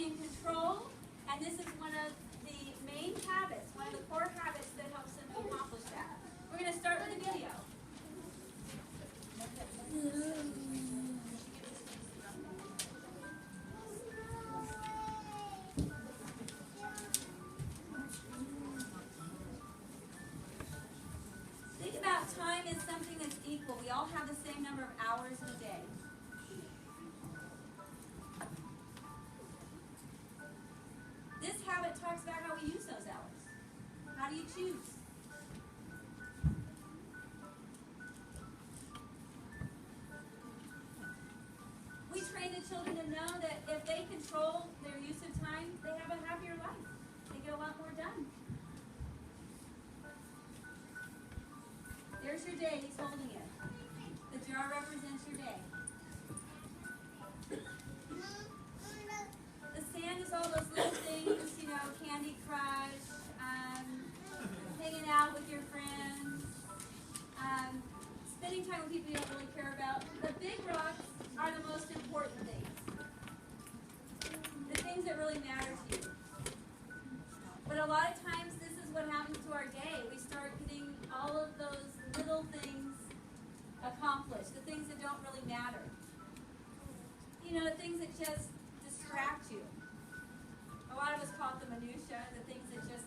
in control, and this is one of the main habits, one of the core habits that helps them to accomplish that. We're going to start with a video. Think about time as something that's equal. We all have the same number of hours in a day. This habit talks about how we use those hours. How do you choose? We train the children to know that if they control their use of time, they have a happier life. They get a lot more done. There's your day. He's holding it. The jar represents your day. The sand is all those little things, you know, Candy Crush, hanging out with your friends, spending time with people you don't really care about. The big rocks are the most important things. The things that really matter to you. But a lot of times this is what happens to our day. We start getting all of those little things accomplished, the things that don't really matter. You know, the things that just distract you. A lot of us call it the minutia, the things that just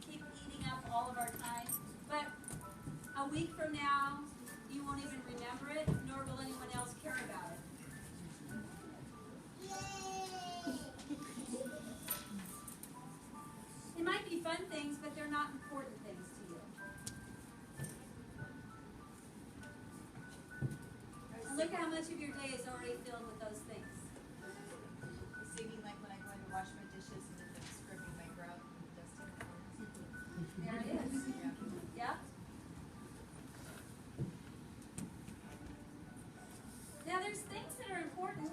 keep eating up all of our time. But a week from now, you won't even remember it, nor will anyone else care about it. It might be fun things, but they're not important things to you. And look how much of your day is already filled with those things. Singing like when I go in to wash my dishes and then scrubbing my brow and dusting the floors. There it is. Yeah. Now there's things that are important.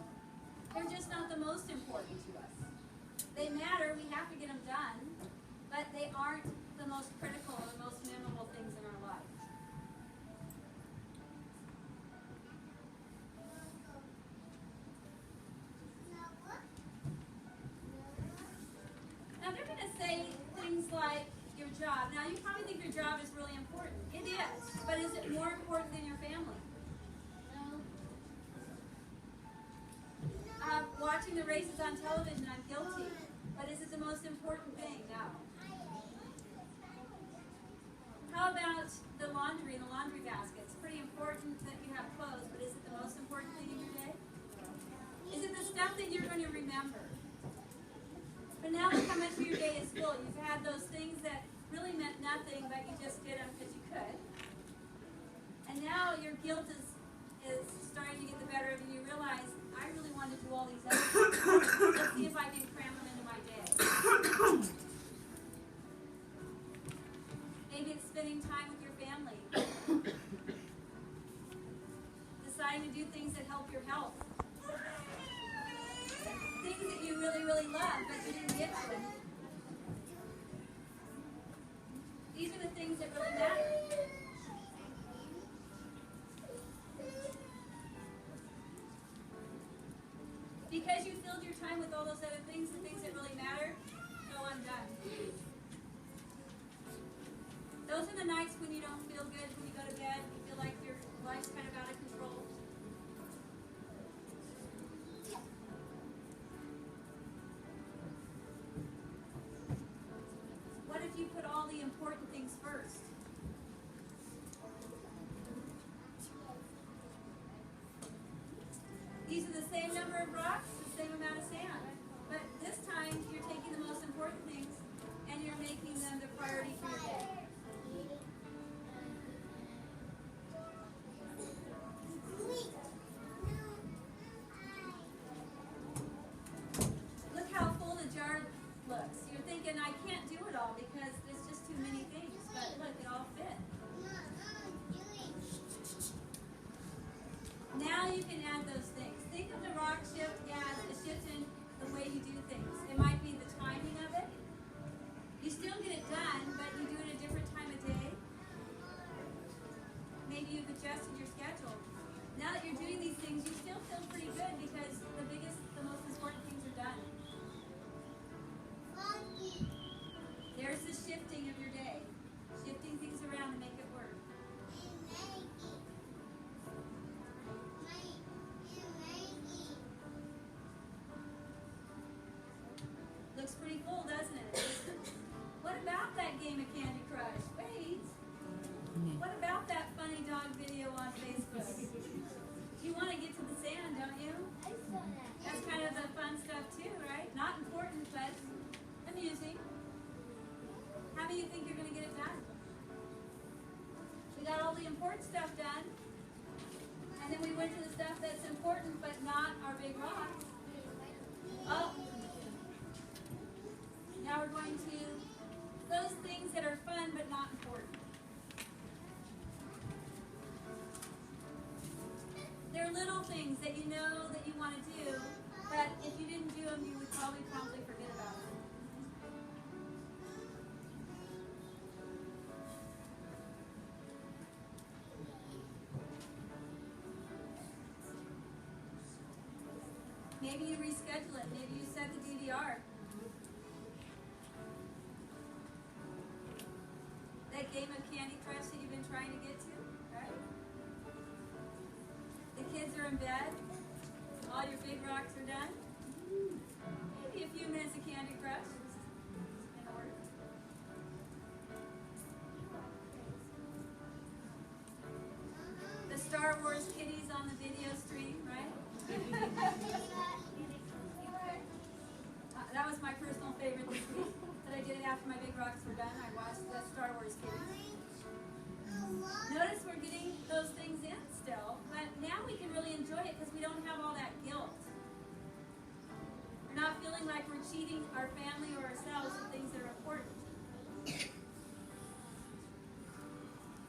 They're just not the most important to us. They matter. We have to get them done. But they aren't the most critical or the most memorable things in our life. Now they're going to say things like your job. Now you probably think your job is really important. It is. But is it more important than your family? Watching the races on television, I'm guilty. But is it the most important thing? No. How about the laundry and the laundry basket? It's pretty important that you have clothes, but is it the most important thing in your day? Is it the stuff that you're going to remember? But now look how much of your day is full. You've had those things that really meant nothing, but you just did them because you could. And now your guilt is starting to get the better of you. You realize, I really want to do all these other things. Let's see if I can cram them into my day. Maybe it's spending time with your family. Deciding to do things that help your health. Things that you really, really love, but you didn't get to them. These are the things that really matter. Because you filled your time with all those other things, the things that really matter, go undone. Those are the nights when you don't feel good, when you go to bed, you feel like your life's kind of out of control. What if you put all the important things first? These are the same number of rocks, the same amount of sand. But this time, you're taking the most important things and you're making them the priority for your day. important stuff done. And then we went to the stuff that's important but not our big rocks. Oh. Now we're going to those things that are fun but not important. They're little things that you know that you want to do, but if you didn't do them, you would probably promptly forget about them. Maybe you reschedule it. Maybe you set the DVR. That game of Candy Crush that you've been trying to get to, right? The kids are in bed. All your big rocks are done. Maybe a few minutes of Candy Crush in order. The Star Wars kitties on the video stream, right? That was my personal favorite this week. That I did it after my big rocks were done. I watched the Star Wars kitties. Notice we're getting those things in still, but now we can really enjoy it because we don't have all that guilt. We're not feeling like we're cheating our family or ourselves with things that are important.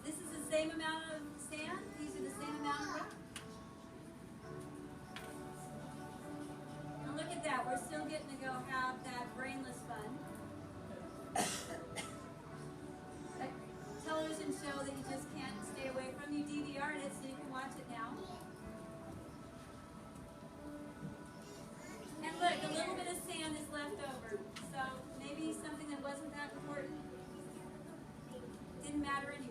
This is the same amount of sand. These are the same amount of rock. Now look at that. We're still getting to go have that brainless fun. That television show that you just can't stay away from. You DVR'd it so you can watch it now. And look, a little bit of sand is left over. So maybe something that wasn't that important didn't matter anyway.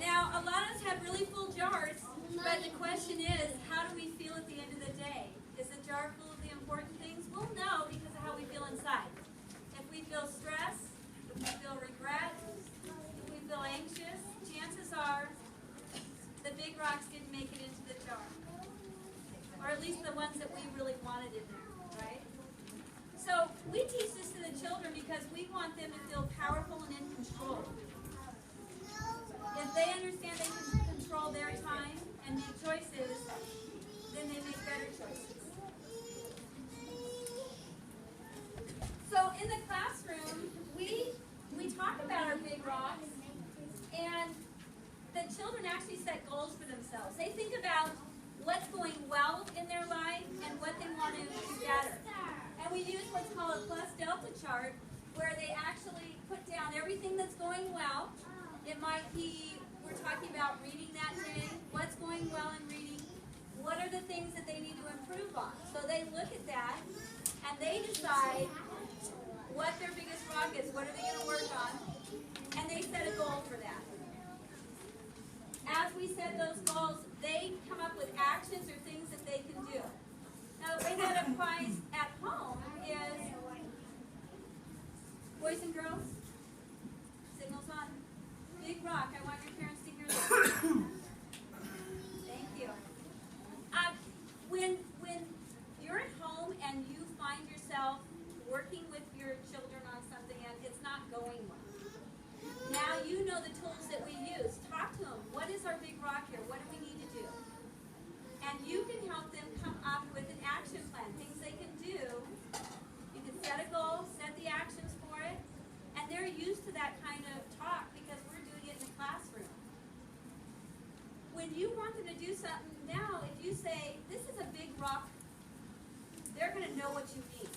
Now, a lot of us have really full jars, but the question is, how do we feel at the end of the day? Is the jar full of the important things? We'll know because of how we feel inside. If we feel stress, if we feel regret, if we feel anxious, chances are the big rocks didn't make it into the jar. Or at least the ones that we really wanted in there, right? So we teach this to the children because we want them to feel powerful and in control. If they understand they can control their time and make choices, then they make better choices. So in the classroom, we talk about our big rocks, and the children actually set goals for themselves. They think about what's going well in their life and what they want to do better. And we use what's called a plus delta chart, where they actually put down everything that's going well. It might be, we're talking about reading that day, what's going well in reading, what are the things that they need to improve on. So they look at that, and they decide what their biggest rock is, what are they going to work on, and they set a goal for that. As we set those goals, they come up with actions or things that they can do. Now the way that applies at home is, boys and girls, signals on. Big rock, I want your parents to hear this. Thank you. When you're at home and you find yourself working with your children on something and it's not going well, now you know the tools that we use. Talk to them. What is our big rock here? What do we need to do? And you can help them come up with an action plan, things they can do. You can set a goal, set the actions for it, and they're used to that kind of talk because we're doing it in the classroom. When you want them to do something now, if you say, this is a big rock, they're going to know what you mean.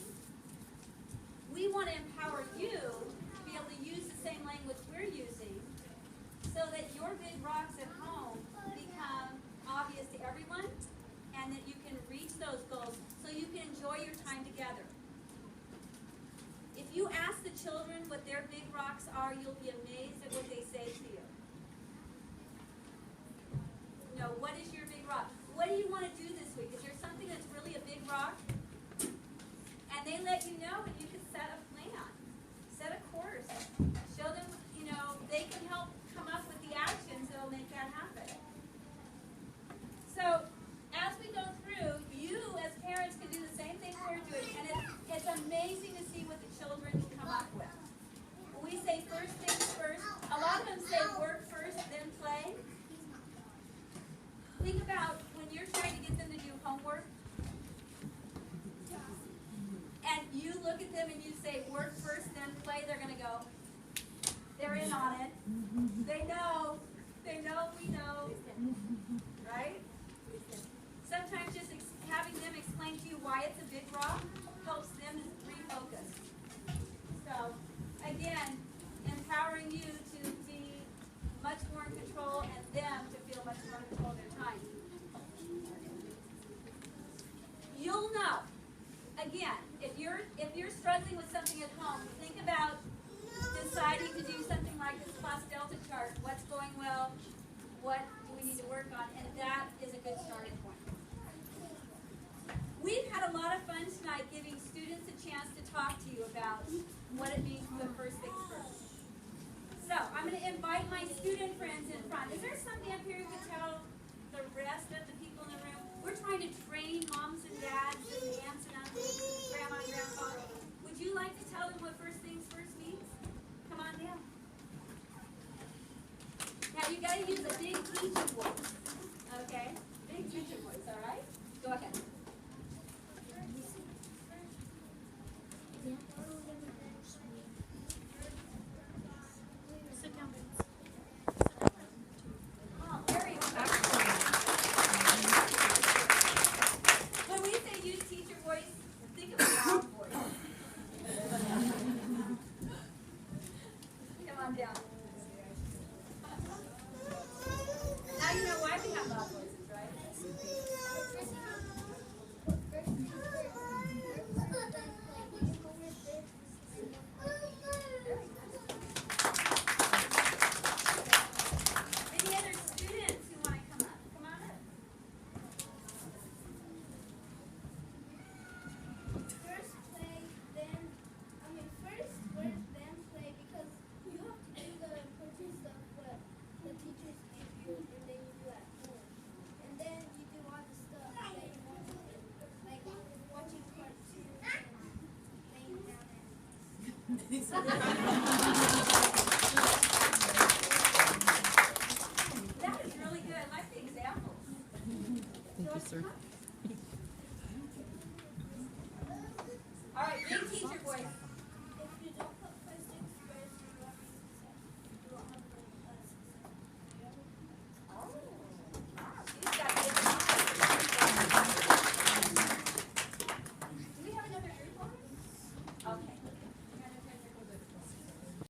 We want to empower you to be able to use the same language we're using so that your big rocks at home become obvious to everyone and that you can reach those goals so you can enjoy your time together. If you ask the children what their big rocks are, you'll be amazed at what they say to you. You know, what is your big rock? What do you want to do this week? Is there something that's really a big rock? And they let you know, and you can set a plan. Set a look at them and you say work first, then play, they're gonna go. They're in on it. They know. They know we know. Right? Sometimes just having them explain to you why it's a big rock helps them to refocus. So, again, empowering you to be much more in control and them to feel much more in control of their time. You'll know. Again, if you're struggling with something at home, think about deciding to do something like this class delta chart. What's going well? What do we need to work on? And that is a good starting point. We've had a lot of fun tonight giving students a chance to talk to you about what it means to put first things first. So I'm going to invite my student friends in front. Is there somebody up here who could tell the rest of the people in the room? We're trying to train moms and dads and aunts and uncles, grandma and grandpa. Would you like to tell them what first things first means? Come on down. Now you got to use a big teacher voice. Okay? Big teacher voice, all right? Go ahead. Sit down. Oh, very good. When we say use teacher voice, think of a loud voice. Come on down. Now you know why we have loud voices, right? Any other students who want to come up? Come on up. First play, then, first work, then play, because you have to do the important stuff what the teachers give you, and then you do at home. And then you do all the stuff that you want to do, like watching cartoons and laying down That is really good. I like the examples. Thank you, sir. All right, big teacher voice.